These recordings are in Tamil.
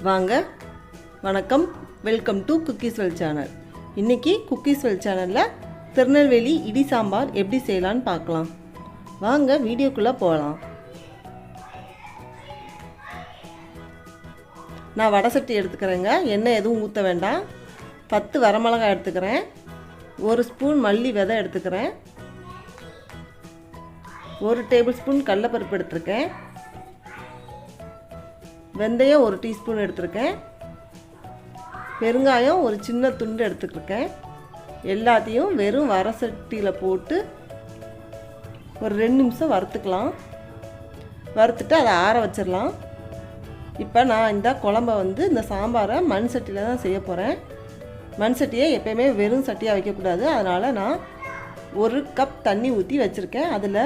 வாங்க, வணக்கம், வெல்கம் டு குக்கீஸ்வெல் சேனல். இன்றைக்கி குக்கீஸ்வெல் சேனலில் திருநெல்வேலி இடி சாம்பார் எப்படி செய்யலான்னு பார்க்கலாம். வாங்க வீடியோக்குள்ளே போகலாம். நான் வடை சட்டி எடுத்துக்கிறேங்க. எண்ணெய் எதுவும் ஊற்ற வேண்டாம். 10 வரமிளகாய் எடுத்துக்கிறேன். 1 ஸ்பூன் மல்லி விதை எடுத்துக்கிறேன். 1 டேபிள் ஸ்பூன் கடலைப்பருப்பு எடுத்துருக்கேன். வெந்தயம் 1 டீஸ்பூன் எடுத்துருக்கேன். பெருங்காயம் ஒரு சின்ன துண்டு எடுத்துக்கிருக்கேன். எல்லாத்தையும் வெறும் வடை சட்டியில் போட்டு ஒரு 2 நிமிஷம் வறுத்துக்கலாம். வறுத்துட்டு அதை ஆற வச்சிடலாம். இப்போ நான் இந்த குழம்ப இந்த சாம்பாரை மண் சட்டியில் தான் செய்ய போகிறேன். மண் சட்டியை எப்போயுமே வெறும் சட்டியாக வைக்கக்கூடாது. அதனால் நான் 1 கப் தண்ணி ஊற்றி வச்சுருக்கேன். அதில்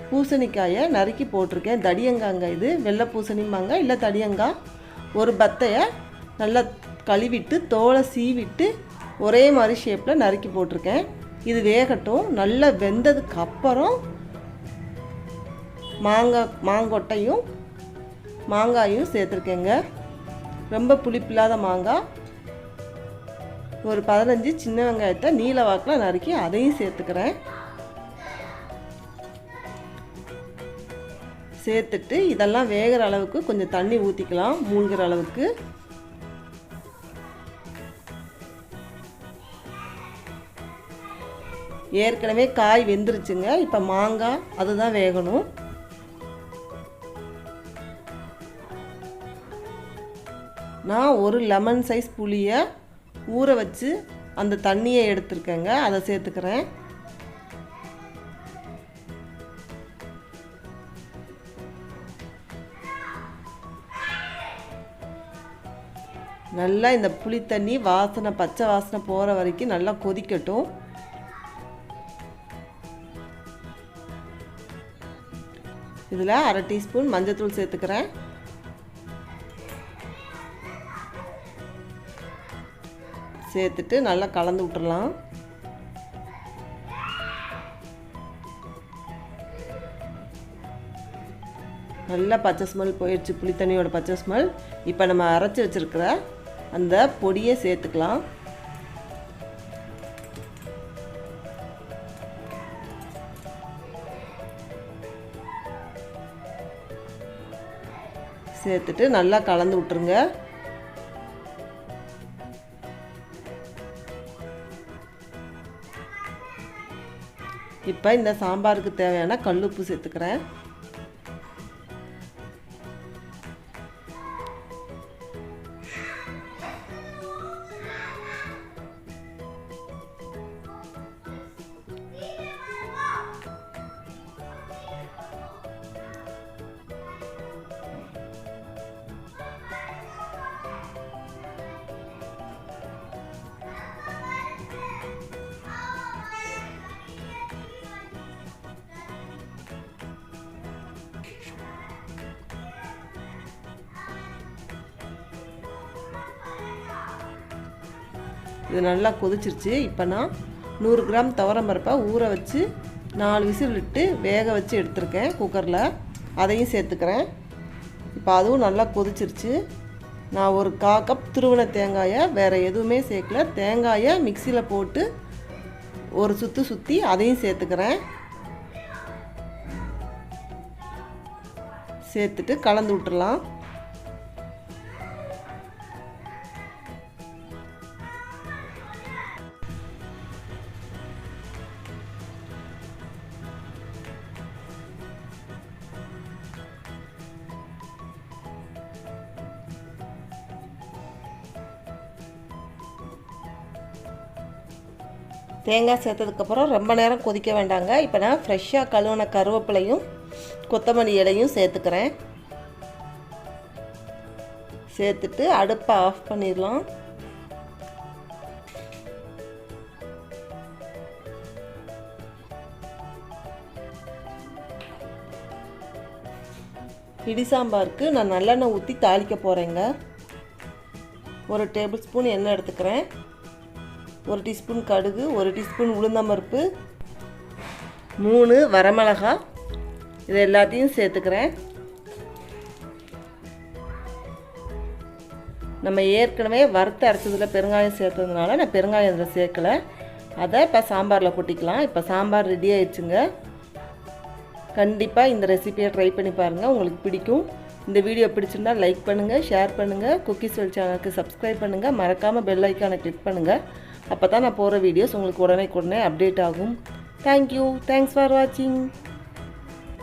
பூசணிக்காயை நறுக்கி போட்டிருக்கேன். தடியங்காங்க, இது வெள்ளை பூசணிம்பாங்க, இல்லை தடியங்காய். ஒரு பத்தையை நல்லா கழுவிட்டு தோலை சீவிட்டு ஒரே மாதிரி ஷேப்பில் நறுக்கி போட்டிருக்கேன். இது வேகட்டும். நல்லா வெந்ததுக்கு அப்புறம் மாங்கொட்டையும் மாங்காயும் சேர்த்துருக்கேங்க. ரொம்ப புளிப்பில்லாத மாங்காய். ஒரு 15 சின்ன வெங்காயத்தை நீல வாக்கில் நறுக்கி அதையும் சேர்த்துக்கிறேன். சேர்த்துட்டு இதெல்லாம் வேகிற அளவுக்கு கொஞ்சம் தண்ணி ஊற்றிக்கலாம். மூழ்கிற அளவுக்கு. ஏற்கனவே காய் வெந்துருச்சுங்க. இப்போ மாங்காய் அதுதான் வேகணும். நான் ஒரு லெமன் சைஸ் புளியை ஊற வச்சு அந்த தண்ணியை எடுத்துருக்கேங்க. அதை சேர்த்துக்கிறேன். நல்லா இந்த புளி தண்ணி வாசனை, பச்சை வாசனை போகிற வரைக்கும் நல்லா கொதிக்கட்டும். இதில் 1/2 டீஸ்பூன் மஞ்சள்தூள் சேர்த்துக்கிறேன். சேர்த்துட்டு நல்லா கலந்து விட்டுறலாம். நல்லா பச்சை ஸ்மெல் போயிடுச்சு, புளி தண்ணியோட பச்சை ஸ்மெல். இப்போ நம்ம அரைச்சி வச்சுருக்கிற அந்த பொடியை சேர்த்துக்கலாம். சேர்த்துட்டு நல்லா கலந்து விட்டுருங்க. இப்போ இந்த சாம்பாருக்கு தேவையான கல்லுப்பு சேர்த்துக்கிறேன். இது நல்லா கொதிச்சிருச்சு. இப்போ நான் 100 கிராம் துவரம் பருப்பை ஊற வச்சு 4 விசில் விட்டு வேக வச்சு எடுத்துருக்கேன் குக்கரில். அதையும் சேர்த்துக்கிறேன். இப்போ அதுவும் நல்லா கொதிச்சிருச்சு. நான் ஒரு 1/4 கப் துருவின தேங்காயை, வேறு எதுவுமே சேர்க்கல, தேங்காயை மிக்சியில் போட்டு ஒரு சுற்றி அதையும் சேர்த்துக்கிறேன். சேர்த்துட்டு கலந்து விட்டுறலாம். தேங்காய் சேர்த்ததுக்கப்புறம் ரொம்ப நேரம் கொதிக்க வேண்டாங்க. இப்போ நான் ஃப்ரெஷ்ஷாக கழுவின கருவேப்பிலையும் கொத்தமல்லி இலையும் சேர்த்துக்கிறேன். சேர்த்துட்டு அடுப்பை ஆஃப் பண்ணிடலாம். இடி சாம்பாருக்கு நான் நல்லெண்ணெய் ஊற்றி தாளிக்க போகிறேங்க. 1 டேபிள் ஸ்பூன் எண்ணெய் எடுத்துக்கிறேன். 1 டீஸ்பூன் கடுகு, 1 டீஸ்பூன் உளுந்தம்பருப்பு, 3 வரமிளகாய், இது எல்லாத்தையும் சேர்த்துக்கிறேன். நம்ம ஏற்கனவே வறுத்து அரைச்சதில் பெருங்காயம் சேர்த்ததுனால நான் பெருங்காயம் இதில் சேர்க்கலை. அதை இப்போ சாம்பாரில் கொட்டிக்கலாம். இப்போ சாம்பார் ரெடி ஆயிடுச்சுங்க. கண்டிப்பாக இந்த ரெசிபியை ட்ரை பண்ணி பாருங்கள், உங்களுக்கு பிடிக்கும். இந்த வீடியோ பிடிச்சிருந்தா லைக் பண்ணுங்கள், ஷேர் பண்ணுங்கள், குக்கீஸ் வேர்ல்ட் சேனலுக்கு சப்ஸ்கிரைப் பண்ணுங்கள், மறக்காமல் பெல் ஐக்கானை கிளிக் பண்ணுங்கள். அப்போ தான் நான் போகிற வீடியோஸ் உங்களுக்கு உடனே அப்டேட் ஆகும். தேங்க்யூ. தேங்க்ஸ் ஃபார் வாட்சிங்.